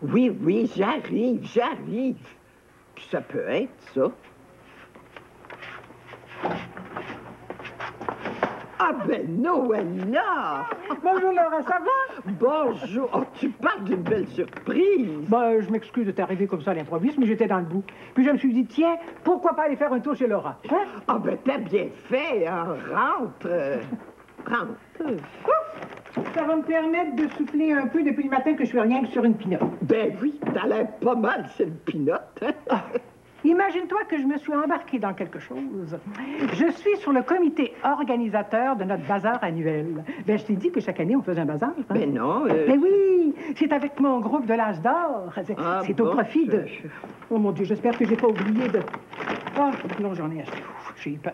Oui, oui, j'arrive. Puis ça peut être ça. Ah ben, Noëlla! Bonjour Laura, ça va? Bonjour. Oh, tu parles d'une belle surprise. Ben, je m'excuse de t'arriver comme ça à l'improviste, mais j'étais dans le bout. Puis je me suis dit, tiens, pourquoi pas aller faire un tour chez Laura? Hein? Ah ben, t'as bien fait, hein? Rentre. Ça va me permettre de souffler un peu depuis le matin que je suis rien que sur une pinotte. Ben oui, t'as l'air pas mal, c'est une pinotte. Hein? Imagine-toi que je me suis embarquée dans quelque chose. Je suis sur le comité organisateur de notre bazar annuel. Ben, je t'ai dit que chaque année, on faisait un bazar. Hein? Ben non. Ben oui, c'est avec mon groupe de l'âge d'or. C'est au profit de... Oh mon Dieu, j'espère que j'ai pas oublié de... Oh, non, j'en ai acheté. Ouf, j'ai eu peur.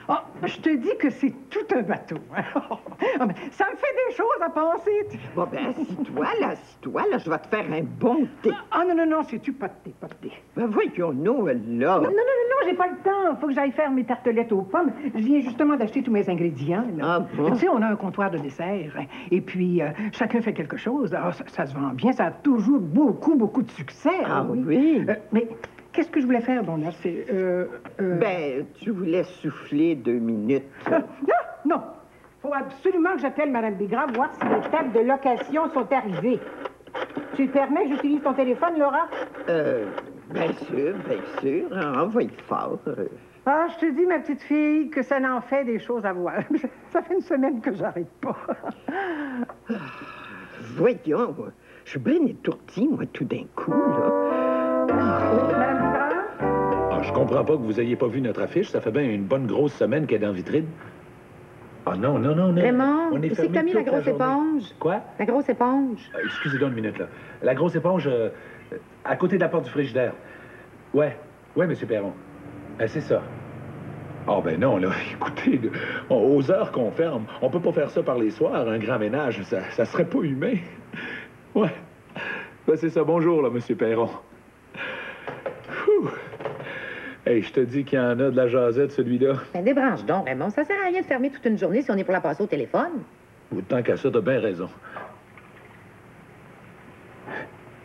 Oh, je te dis que c'est tout un bateau. Oh, mais ça me fait des choses à penser. Bon, ben, assis-toi, là, je vais te faire un bon thé. Ah, non, c'est-tu pas de thé, pas de thé. Ben voyons, Noëlla. Non, j'ai pas le temps. Faut que j'aille faire mes tartelettes aux pommes. Je viens justement d'acheter tous mes ingrédients. Là. Ah bon? Tu sais, on a un comptoir de dessert. Et puis, chacun fait quelque chose. Alors, ça se vend bien. Ça a toujours beaucoup de succès. Ah oui? Mais... Qu'est-ce que je voulais faire, donc, là? C'est, Ben, tu voulais souffler 2 minutes. Non! Faut absolument que j'appelle Mme Bigrave voir si les tables de location sont arrivées. Tu te permets que j'utilise ton téléphone, Laura? Bien sûr. Envoie fort. Ah, je te dis, ma petite fille, que ça n'en fait des choses à voir. Ça fait une semaine que j'arrête pas. Voyons, je suis bien étourdie, moi, tout d'un coup, là. Mme Bigrave? Ah, je comprends pas que vous ayez pas vu notre affiche. Ça fait bien une bonne grosse semaine qu'elle est dans la vitrine. Ah non. Raymond, On est où c'est que t'as mis la toute grosse journée. éponge? Quoi? La grosse éponge. Excusez-moi une minute, là. La grosse éponge, à côté de la porte du frigidaire. Ouais, monsieur Perron. C'est ça. Ah ben non, là, écoutez, aux heures qu'on ferme, on peut pas faire ça par les soirs, un grand ménage, ça serait pas humain. Ouais. Ben c'est ça, bonjour, là, monsieur Perron. Hey, je te dis qu'il y en a de la jasette, celui-là. Ben, débranche donc, Raymond. Ça sert à rien de fermer toute une journée si on est pour la passer au téléphone. Autant qu'à ça, t'as bien raison.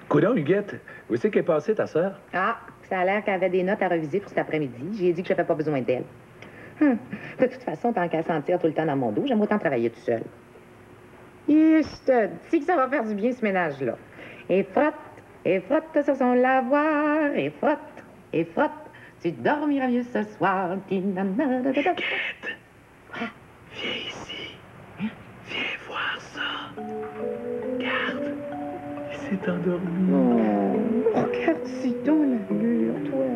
Coudon, Huguette, où c'est qu'elle est passée, ta sœur? Ah, ça a l'air qu'elle avait des notes à reviser pour cet après-midi. J'ai dit que j'avais pas besoin d'elle. De toute façon, tant qu'à sentir tout le temps dans mon dos, j'aime autant travailler tout seul. Et je te dis que ça va faire du bien, ce ménage-là. Et frotte sur son lavoir, et frotte. Tu dormiras mieux ce soir. Huguette, viens ici. Viens voir ça. Regarde, il s'est endormi. Regarde-y donc l'allure, toi.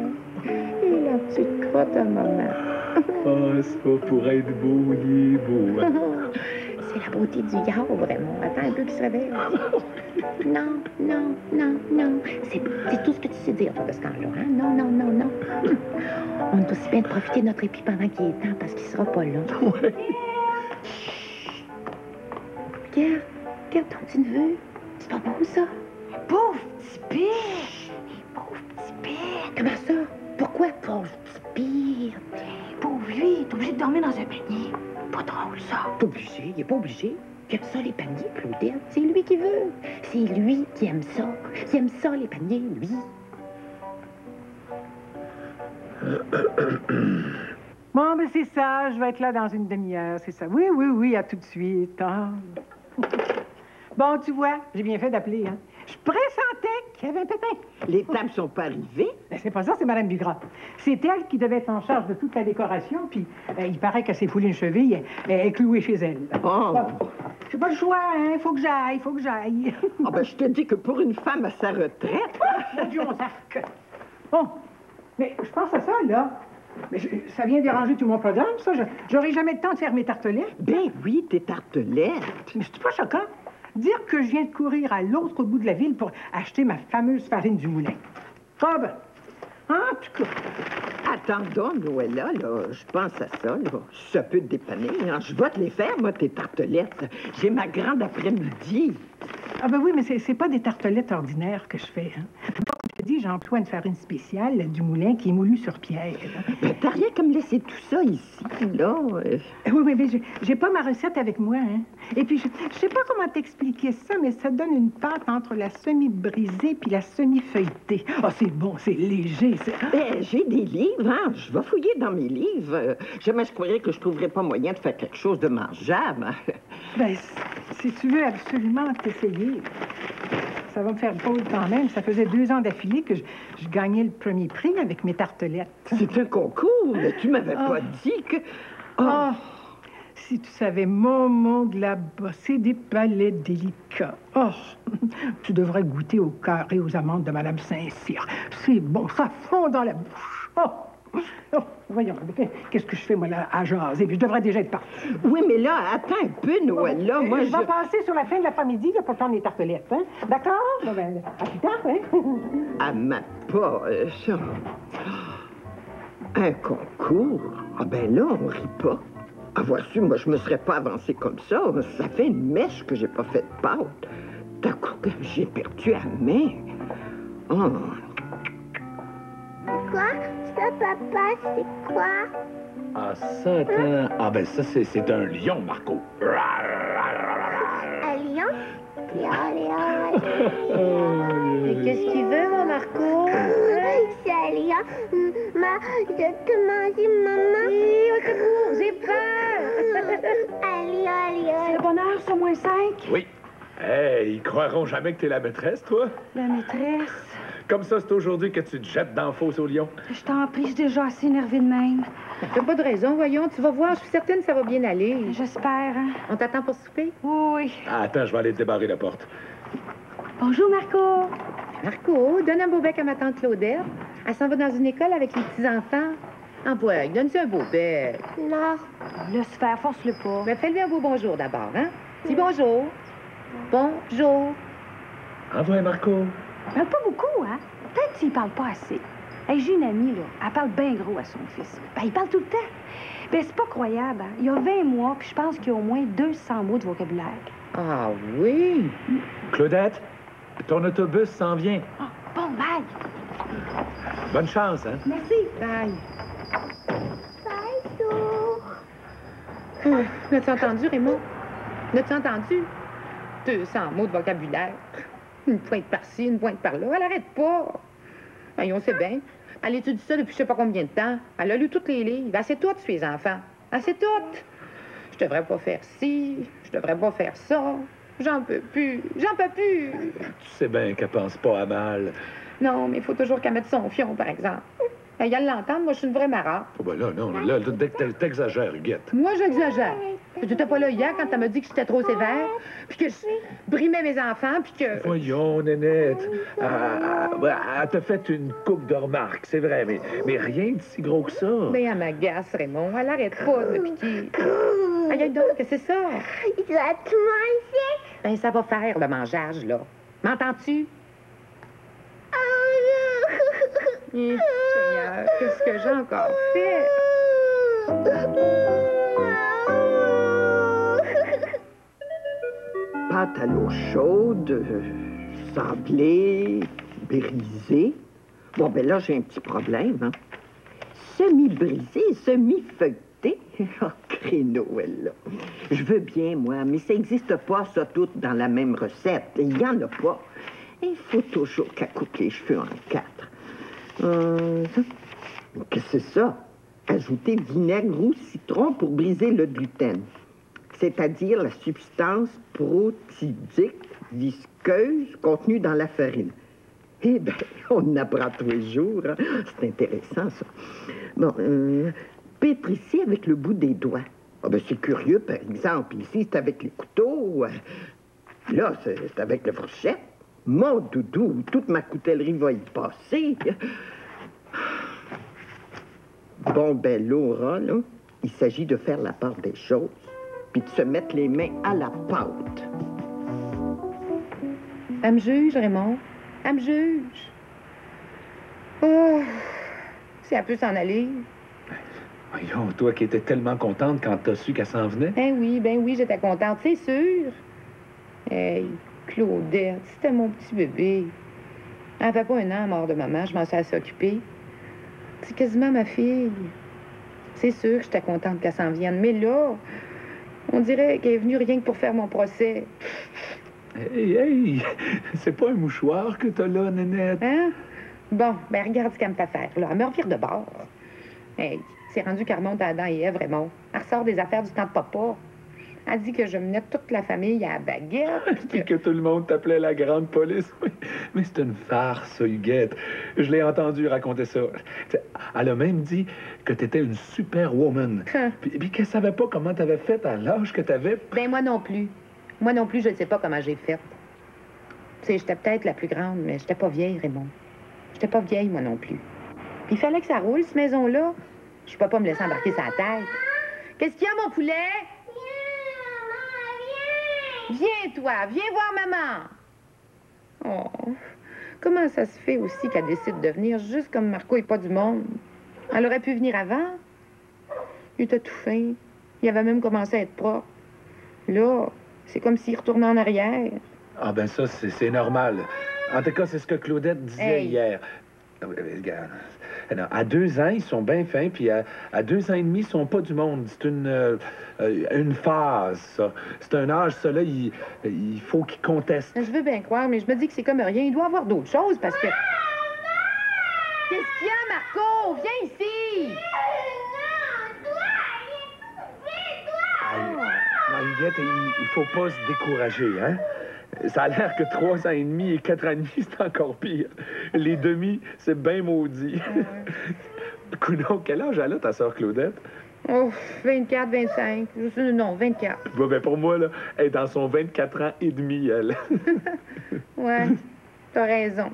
Et la petite crotte à maman. Ah, c'est pas pour être beau, il est beau. Hein? C'est la beauté du yaourt, vraiment. Attends un peu qu'il se réveille. Non. C'est tout ce que tu sais dire, toi, de ce temps-là. Hein? Non. On est aussi bien de profiter de notre épi pendant qu'il est temps, parce qu'il sera pas là. Ouais. Regarde ton petit neveu. C'est pas beau, ça? Pauvre petit pire! Pauvre petit pire. Comment ça? Pourquoi pauvre petit pire? Pauvre lui, t'es obligé de dormir dans un panier. Pas drôle, ça. Il est pas obligé. Il aime ça, les paniers, Claudette. C'est lui qui veut. C'est lui qui aime ça. Il aime ça, les paniers, lui. Bon, ben c'est ça, je vais être là dans une demi-heure, c'est ça. Oui, à tout de suite. Hein. Bon, tu vois, j'ai bien fait d'appeler, hein. Je pressentais qu'il y avait un pépin. Les tables sont pas arrivées? Ben, c'est pas ça, c'est Mme Bigrave. C'est elle qui devait être en charge de toute la décoration, puis il paraît qu'elle s'est foulée une cheville, elle est clouée chez elle. Oh. Bon, j'ai pas le choix, hein, faut que j'aille. Ah ben, je te dis que pour une femme à sa retraite... Mon Dieu, on sac. Bon, mais je pense à ça, là. Mais ça vient déranger tout mon programme, ça. J'aurai jamais le temps de faire mes tartelettes. Ben oui, tes tartelettes. Mais c'est pas choquant? Dire que je viens de courir à l'autre bout de la ville pour acheter ma fameuse farine du moulin. Ah ben, en tout cas... Attends, Noëlla, là, je pense à ça, là. Ça peut te dépanner, hein. Je vais te les faire, moi, tes tartelettes. J'ai ma grande après-midi. Ah ben oui, mais c'est pas des tartelettes ordinaires que je fais, hein. dit, j'emploie une farine spéciale du moulin qui est moulue sur pierre. Ben, t'as rien qu'à me laisser tout ça ici, là. Oui, mais j'ai pas ma recette avec moi, hein. Et puis, je sais pas comment t'expliquer ça, mais ça donne une pâte entre la semi-brisée puis la semi-feuilletée. Ah, c'est bon, c'est léger, Ben, j'ai des livres, hein. Je vais fouiller dans mes livres. Jamais je croirais que je trouverais pas moyen de faire quelque chose de mangeable. Ben, si tu veux absolument t'essayer, ça va me faire drôle quand même. Ça faisait 2 ans d'affilée que je gagnais le premier prix avec mes tartelettes. C'est un concours, mais tu m'avais pas dit que... Oh, si tu savais, mon monde là-bas, c'est des palais délicats. Oh, tu devrais goûter au cœur et aux amandes de Madame Saint-Cyr. C'est bon, ça fond dans la bouche. Oh, voyons, qu'est-ce que je fais, moi, là, à jaser? Puis je devrais déjà être partie. Oui, mais là, attends un peu, Noël, là, moi, je vais passer sur la fin de l'après-midi, là, pour prendre les tartelettes, hein? D'accord? Bon, ben, à plus tard, hein? Ah, ma pas, ça. Un concours? Ah, ben là, on rit pas. Avoir su, moi, je me serais pas avancée comme ça. Ça fait une mèche que j'ai pas fait de pâte. D'un coup, j'ai perdu la main. Oh. C'est quoi? Ça, papa, c'est quoi? Ah, ça, attends. Ah, ben ça, c'est un lion, Marco. Un lion? Lion. Et qu'est-ce qu'il veut, mon Marco? C'est un lion. Je te mange, maman. Oui, au secours, j'ai peur. Un lion. C'est le bonheur sur -5? Oui. Hey, ils croiront jamais que t'es la maîtresse, toi. La maîtresse. Comme ça, c'est aujourd'hui que tu te jettes dans la fosse au lion. Je t'en prie, je suis déjà assez énervée de même. T'as pas de raison, voyons. Tu vas voir, je suis certaine que ça va bien aller. J'espère, hein? On t'attend pour souper? Oui. Ah, attends, je vais aller te débarrer la porte. Bonjour, Marco. Marco, donne un beau bec à ma tante Claudette. Elle s'en va dans une école avec les petits-enfants. Envoie, donne-lui un beau bec. Non. Laisse faire, force-le pas. Mais fais-lui un beau bonjour d'abord, hein? Dis bonjour. Bonjour. Envoie, Marco. Il parle pas beaucoup, hein? Peut-être qu'il parle pas assez. Hey, j'ai une amie, là. Elle parle bien gros à son fils. Ben, il parle tout le temps. Ben, c'est pas croyable, hein? Il y a 20 mois, puis je pense qu'il y a au moins 200 mots de vocabulaire. Ah oui? Claudette, ton autobus s'en vient. Oh, bon, bye. Bonne chance, hein? Merci. Bye. Bonjour. N'as-tu entendu, Raymond? N'as-tu entendu? 200 mots de vocabulaire. Une pointe par-ci, une pointe par-là. Elle arrête pas. Ben, on sait bien. Elle étudie ça depuis je sais pas combien de temps. Elle a lu tous les livres. Elle sait tout sur les enfants. Elle sait tout. Je devrais pas faire ci. Je devrais pas faire ça. J'en peux plus. J'en peux plus. Tu sais bien qu'elle pense pas à mal. Non, mais il faut toujours qu'elle mette son fion, par exemple. Elle y a l'entendre. Moi, je suis une vraie marâtre. Oh, ben là, non, là, t'exagères, Huguette. Moi, j'exagère. Tu n'étais pas là hier quand elle m'a dit que j'étais trop sévère, puis que je brimais mes enfants, puis que... Voyons, Nénette. Elle t'a fait une coupe de remarques, c'est vrai, mais rien de si gros que ça. Mais elle m'agace, Raymond. Elle arrête pas de piquer. Aïe, donc, qu'est-ce que c'est ça? Il doit tout manger. Ben, ça va faire, le mangeage, là. M'entends-tu? Seigneur, qu'est-ce que j'ai encore fait? Pâte à l'eau chaude, sablée, brisée. Bon, ben là, j'ai un petit problème, hein. Semi-brisé, semi-feuilleté. Oh, créneau, elle, là. Je veux bien, moi, mais ça n'existe pas, ça, tout dans la même recette. Il n'y en a pas. Il faut toujours qu'elle coupe les cheveux en 4. Qu'est-ce que c'est ça? Ajouter vinaigre ou citron pour briser le gluten, c'est-à-dire la substance protidique visqueuse contenue dans la farine. Eh bien, on en apprend tous les jours. Hein? C'est intéressant, ça. Bon, pétrisser avec le bout des doigts. Ah ben, c'est curieux, par exemple. Ici, c'est avec les couteaux. Là, c'est avec la fourchette. Mon doudou, toute ma coutellerie va y passer. Bon, ben, Laura, là, il s'agit de faire la part des choses, puis de se mettre les mains à la pâte. Elle me juge, Raymond. Elle me juge. Oh, si elle peut s'en aller. Voyons, toi qui étais tellement contente quand t'as su qu'elle s'en venait. Ben oui, j'étais contente, c'est sûr. Hey, Claudette, c'était mon petit bébé. Elle fait pas un an mort de maman, je m'en suis assez occupée. C'est quasiment ma fille. C'est sûr que j'étais contente qu'elle s'en vienne, mais là, on dirait qu'elle est venue rien que pour faire mon procès. Hey, c'est pas un mouchoir que t'as là, Nénette? Hein? Bon, ben regarde ce qu'elle me fait faire, là. Elle me revire de bord. Hey, c'est rendu qu'elle remonte à Adam et Ève, Raymond. Elle ressort des affaires du temps de papa. Elle dit que je menais toute la famille à la baguette. Puis que tout le monde t'appelait la grande police. Mais c'est une farce, Huguette. Je l'ai entendu raconter ça. T'sais, elle a même dit que t'étais une superwoman. Puis qu'elle savait pas comment t'avais fait à l'âge que t'avais. Ben moi non plus. Moi non plus, je ne sais pas comment j'ai fait. Tu sais, j'étais peut-être la plus grande, mais j'étais pas vieille, Raymond. J'étais pas vieille, moi non plus. Puis il fallait que ça roule, cette maison-là. Je peux pas me laisser embarquer sa tête. Qu'est-ce qu'il y a, mon poulet? Viens, toi, viens voir maman. Oh, comment ça se fait aussi qu'elle décide de venir juste comme Marco est pas du monde? Elle aurait pu venir avant. Il était tout fin. Il avait même commencé à être propre. Là, c'est comme s'il retournait en arrière. Ah ben ça, c'est normal. En tout cas, c'est ce que Claudette disait hier. Regarde. Non, à 2 ans, ils sont bien fins, puis à 2 ans et demi, ils sont pas du monde. C'est une phase, ça. C'est un âge, ça, là, il faut qu'ils contestent. Je veux bien croire, mais je me dis que c'est comme rien. Il doit y avoir d'autres choses, parce que... Qu'est-ce qu'il y a, Marco? Viens ici! Non, Huguette, il faut pas se décourager, hein? Ça a l'air que 3 ans et demi et 4 ans et demi, c'est encore pire. Les demi, c'est bien maudit. Coudonc, quel âge elle a, ta sœur Claudette? Oh, 24, 25. Non, 24. Bon, ben pour moi, là, elle est dans son 24 ans et demi, elle. Ouais, t'as raison.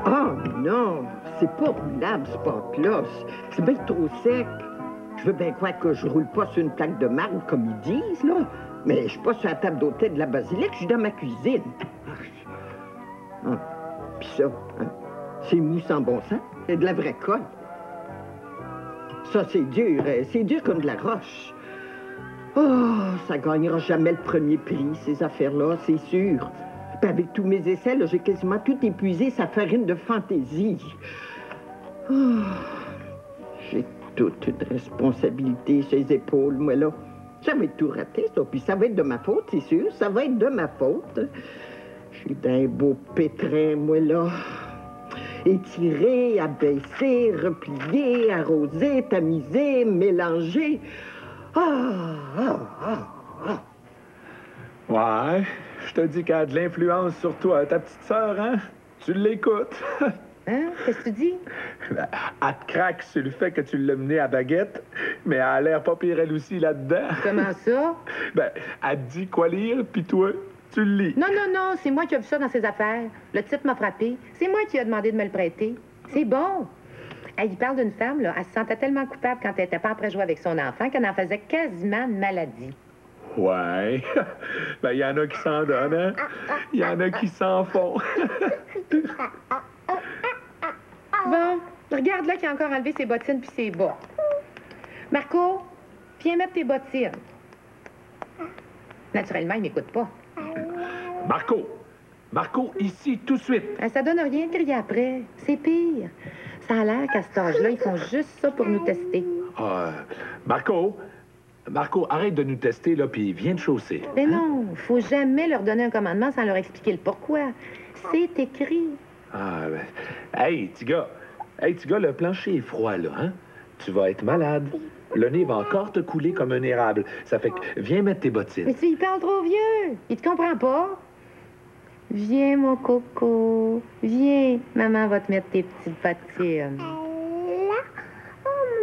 Oh non, c'est pas roulable, ce pâte-là. C'est bien trop sec. Je veux bien croire que je roule pas sur une plaque de marbre, comme ils disent, là. Mais je suis pas sur la table d'hôtel de la basilique, je suis dans ma cuisine. Ah. Puis ça, hein, c'est mou sans bon sens. C'est de la vraie colle. Ça, c'est dur comme de la roche. Oh, ça gagnera jamais le premier prix, ces affaires-là, c'est sûr. Puis avec tous mes essais, là, j'ai quasiment tout épuisé sa farine de fantaisie. Oh, j'ai toute une responsabilité sur les épaules, moi, là. Ça va être tout raté, ça. Puis ça va être de ma faute, c'est sûr. Ça va être de ma faute. Je suis d'un beau pétrin, moi, là. Étiré, abaissé, replié, arrosé, tamisé, mélangé. Ouais, je te dis qu'elle a de l'influence sur toi, ta petite sœur, hein? Tu l'écoutes. Hein? Qu'est-ce que tu dis? Elle te craque sur le fait que tu l'as menée à baguette, mais elle a l'air pas pire elle aussi là-dedans. Comment ça? Ben, elle te dit quoi lire, puis toi, tu le lis. Non, non, non, c'est moi qui ai vu ça dans ses affaires. Le titre m'a frappé. C'est moi qui ai demandé de me le prêter. C'est bon. Elle parle d'une femme, là, elle se sentait tellement coupable quand elle était pas après jouer avec son enfant qu'elle en faisait quasiment une maladie. Ouais. Ben, il y en a qui s'en donnent, hein? Il y en a qui s'en font. Bon, regarde là qui a encore enlevé ses bottines puis ses bas. Marco, viens mettre tes bottines. Naturellement, il m'écoute pas. Marco, ici, tout de suite. Ça donne rien de crier après. C'est pire. Ça a l'air qu'à cet âge-là, ils font juste ça pour nous tester. Marco, arrête de nous tester, là, puis viens te chausser. Mais non, faut jamais leur donner un commandement sans leur expliquer le pourquoi. C'est écrit. Ah, ben... Hey, petit gars, le plancher est froid, là, hein? Tu vas être malade. Le nez va encore te couler comme un érable. Ça fait que... Viens mettre tes bottines. Mais tu il parle trop vieux. Il te comprend pas. Viens, mon coco. Viens. Maman va te mettre tes petites bottines.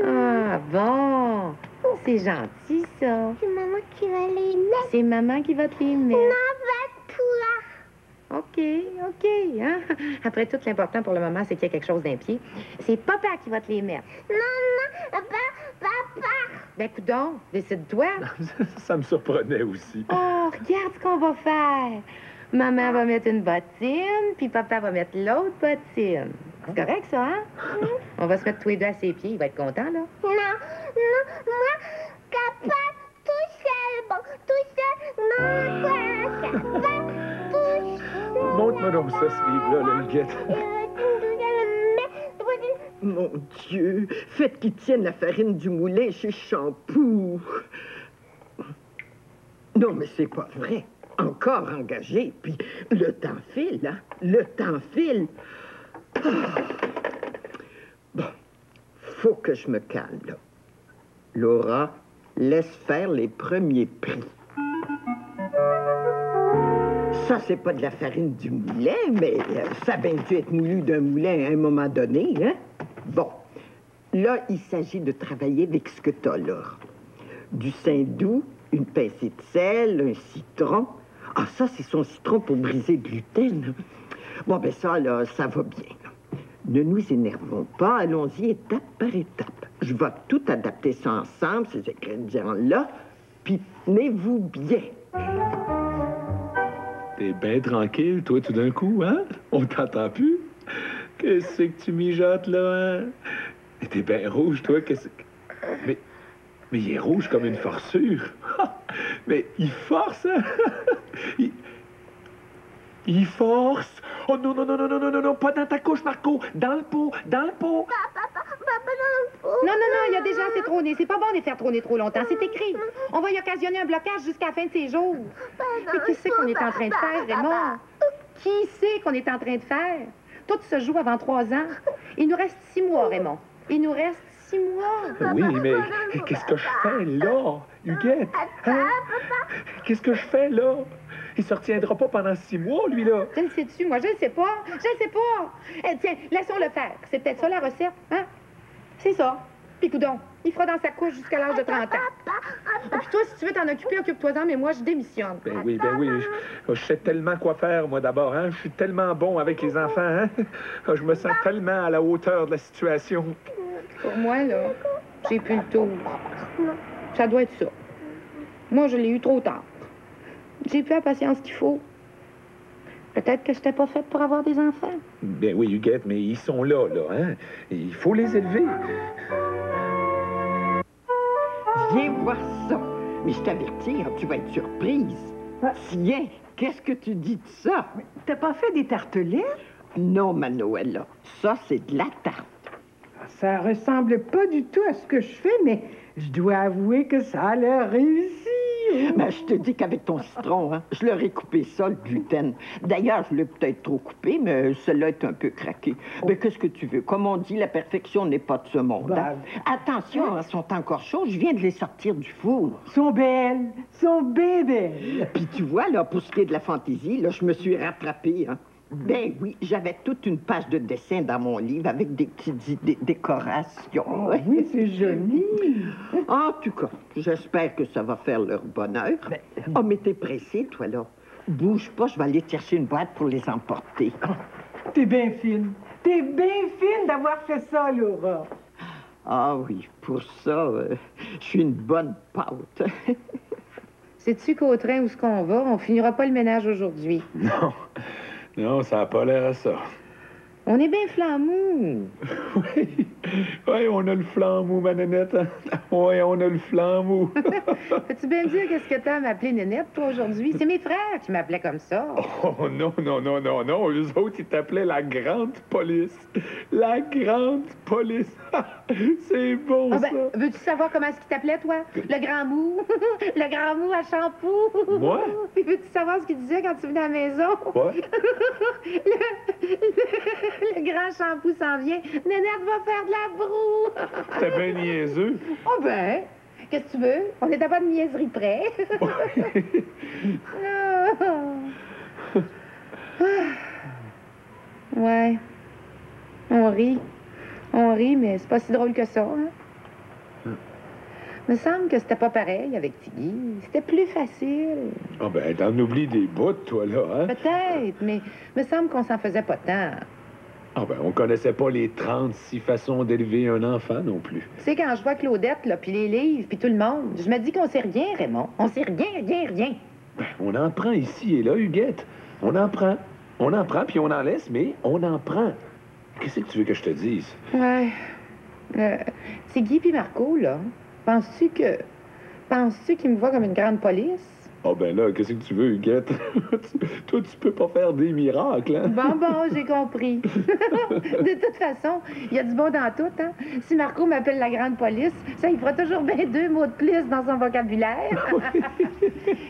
Ah, bon. C'est gentil, ça. C'est maman qui va les mettre. C'est maman qui va te les mettre. Non, va toi. OK. Hein? Après tout, l'important pour le moment, c'est qu'il y a quelque chose d'un pied. C'est papa qui va te les mettre. Non, papa. Ben, coudonc, décide-toi. Ça me surprenait aussi. Oh, regarde ce qu'on va faire. Maman va mettre une bottine, puis papa va mettre l'autre bottine. C'est correct, ça, hein? On va se mettre tous les deux à ses pieds. Il va être content, là. Non, moi, capable, tout seul, bon, tout seul, non, quoi, capable. Montre-moi donc ça, ce livre-là, là, Huguette. Mon Dieu, faites qu'ils tiennent la farine du moulin chez Champoux. Non, mais c'est pas vrai. Encore engagé, puis le temps file, hein? Le temps file. Ah. Bon, faut que je me calme, là. Laura, laisse faire les premiers prix. Ça, c'est pas de la farine du moulin, mais ça a bien dû être moulu d'un moulin à un moment donné, hein? Bon, là, il s'agit de travailler avec ce que t'as, Laura. Du saindoux, une pincée de sel, un citron. Ah, ça, c'est son citron pour briser le gluten. Bon, ben ça, là, ça va bien. Ne nous énervons pas, allons-y étape par étape. Je vais tout adapter ça ensemble, ces ingrédients-là, puis tenez-vous bien. T'es bien tranquille, toi, tout d'un coup, hein? On t'entend plus? Qu'est-ce que tu mijotes, là, hein? Mais t'es bien rouge, toi, qu'est-ce que... Mais il est rouge comme une forçure. Mais il force, hein? Il force. Oh non, non, non, non, non, non, non, non, pas dans ta couche, Marco. Dans le pot, dans le pot. Papa, dans le pot. Non, non, non, il y a déjà assez trôné. C'est pas bon de les faire trôner trop longtemps. C'est écrit. On va y occasionner un blocage jusqu'à la fin de ses jours. Mais qui c'est qu'on est en train de faire, Raymond? Qui c'est qu'on est en train de faire? Tout se joue avant 3 ans. Il nous reste 6 mois, Raymond. Il nous reste 6 mois. Oui, mais qu'est-ce que je fais là, Huguette? Hein? Qu'est-ce que je fais là? Il se retiendra pas pendant 6 mois, lui, là. Je le sais-tu? Moi, je le sais pas. Je le sais pas. Eh, tiens, laissons-le faire. C'est peut-être ça, la recette, hein? C'est ça. Puis, coudonc, il fera dans sa couche jusqu'à l'âge de 30 ans. Et puis toi, si tu veux t'en occuper, occupe-toi-en, mais moi, je démissionne. Ben oui, ben oui. Je sais tellement quoi faire, moi, d'abord, hein? Je suis tellement bon avec les enfants, hein? Je me sens tellement à la hauteur de la situation. Pour moi, là, j'ai plus le tour. Ça doit être ça. Moi, je l'ai eu trop tard. J'ai plus la patience qu'il faut. Peut-être que je n'étais pas faite pour avoir des enfants. Ben oui, Huguette, mais ils sont là, hein? Il faut les élever. Viens voir ça. Mais je t'avertis, hein, tu vas être surprise. Tiens, qu'est-ce que tu dis de ça? T'as pas fait des tartelettes? Non, ma Noëlla, ça, c'est de la tarte. Ça ressemble pas du tout à ce que je fais, mais je dois avouer que ça a l'air réussi. Ben, je te dis qu'avec ton citron, hein, je leur ai coupé ça, le gluten. D'ailleurs, je l'ai peut-être trop coupé, mais celui-là est un peu craqué. Mais qu'est-ce que tu veux? Comme on dit, la perfection n'est pas de ce monde. Hein? Attention, elles sont encore chaudes. Je viens de les sortir du four. Sont belles, sont bien belles. Puis tu vois, là, pour ce qui est de la fantaisie, là, je me suis rattrapée, hein. Ben oui, j'avais toute une page de dessin dans mon livre avec des petites décorations. Oh, oui, c'est joli. En tout cas, j'espère que ça va faire leur bonheur. Oh, mais t'es pressée, toi, là. Bouge pas, je vais aller chercher une boîte pour les emporter. Oh, t'es bien fine. T'es bien fine d'avoir fait ça, Laura. Ah oui, pour ça, je suis une bonne pâte. Sais-tu qu'au train où ce qu'on va, on finira pas le ménage aujourd'hui? Non. Non, ça n'a pas l'air à ça. On est bien flammou. Oui, on a le flanc mou, ma nénette. Oui, on a le flanc mou. Peux-tu bien me dire qu'est-ce que t'as à m'appeler Nénette, toi, aujourd'hui? C'est mes frères qui m'appelaient comme ça. Oh, non, non, non, non, non. Eux autres, ils t'appelaient la grande police. La grande police. C'est bon, Ah ben, ça. veux-tu savoir comment est-ce qu'ils t'appelaient, toi? Le grand mou. Le grand mou à Champoux. Moi? Puis veux-tu savoir ce qu'il disait quand tu venais à la maison? Quoi? Le grand Champoux s'en vient. Nénette va faire de la broue. T'es bien niaiseux. Oh ben, qu'est-ce que tu veux? On est d'abord de niaiserie près. Ouais. On rit. On rit, mais c'est pas si drôle que ça, hein? Me semble que c'était pas pareil avec Tiggy. C'était plus facile. Ah ben, t'en oublies des bouts, toi, là, hein? Peut-être, mais me semble qu'on s'en faisait pas tant. Ah ben, on connaissait pas les 36 façons d'élever un enfant non plus. Tu sais, quand je vois Claudette, là, puis les livres, puis tout le monde, je me dis qu'on sait rien, Raymond. On sait rien. Ben, on en prend ici et là, Huguette. On en prend. On en prend, puis on en laisse, mais on en prend. Qu'est-ce que tu veux que je te dise? Ouais. C'est Guy puis Marco, là. Penses-tu qu'ils me voient comme une grande police? Oh ben là, qu'est-ce que tu veux, Huguette? Toi, tu peux pas faire des miracles, hein? Bon, j'ai compris. De toute façon, il y a du bon dans tout, hein? Si Marco m'appelle la grande police, ça, il fera toujours bien 2 mots de plus dans son vocabulaire.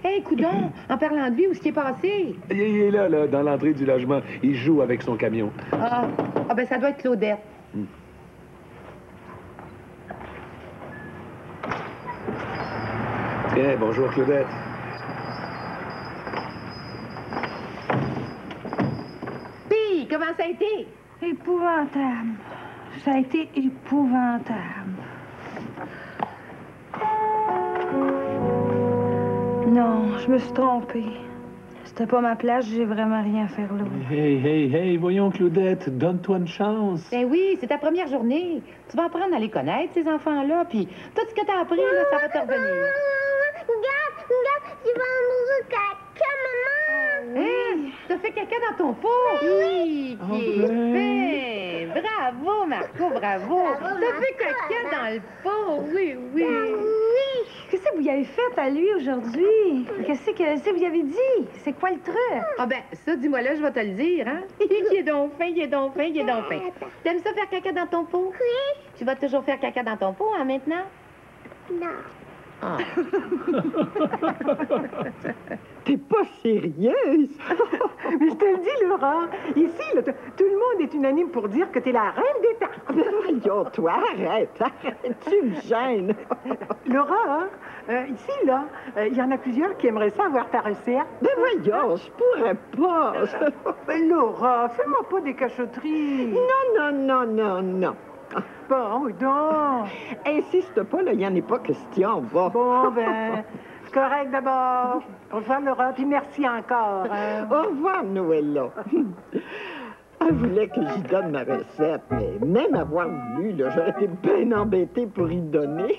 Hey, coudonc, en parlant de lui, où est-ce qu'il est passé? Il est là, dans l'entrée du logement. Il joue avec son camion. Ah, ben ça doit être Claudette. Tiens, bonjour, Claudette. Puis, comment ça a été? Épouvantable. Ça a été épouvantable. Non, je me suis trompée. C'était pas ma place, j'ai vraiment rien à faire là. Hey, voyons, Claudette, donne-toi une chance. Ben oui, c'est ta première journée. Tu vas apprendre à les connaître, ces enfants-là, puis tout ce que t'as appris, là, ça va te revenir. Regarde, tu vas en caca, maman. Hein? T'as fait caca dans ton pot? Oui, bien fait. Bravo, Marco, bravo. T'as fait caca dans le pot, oui. Qu'est-ce que vous avez fait à lui aujourd'hui? Qu'est-ce que vous avez dit? C'est quoi le truc? Ah ben, ça, dis-moi là, je vais te le dire, hein? Il est donc fin. T'aimes ça faire caca dans ton pot? Oui. Tu vas toujours faire caca dans ton pot, hein, maintenant? Non. Ah. T'es pas sérieuse? Mais je te le dis, Laura, ici, là, tout le monde est unanime pour dire que t'es la reine des tartes. Voyons, toi, arrête, tu me gênes. Laura, ici, là, il y en a plusieurs qui aimeraient ça avoir ta recette. Mais voyons, je pourrais pas. Mais Laura, fais-moi pas des cachotteries. Non. Bon, oui donc. Insiste pas, là, il n'y en a pas question, va. Bon, ben, c'est correct d'abord. Au revoir, Laura, puis merci encore. Au revoir, Noëlla. Elle voulait que j'y donne ma recette, mais même avoir voulu, là, j'aurais été bien embêtée pour y donner.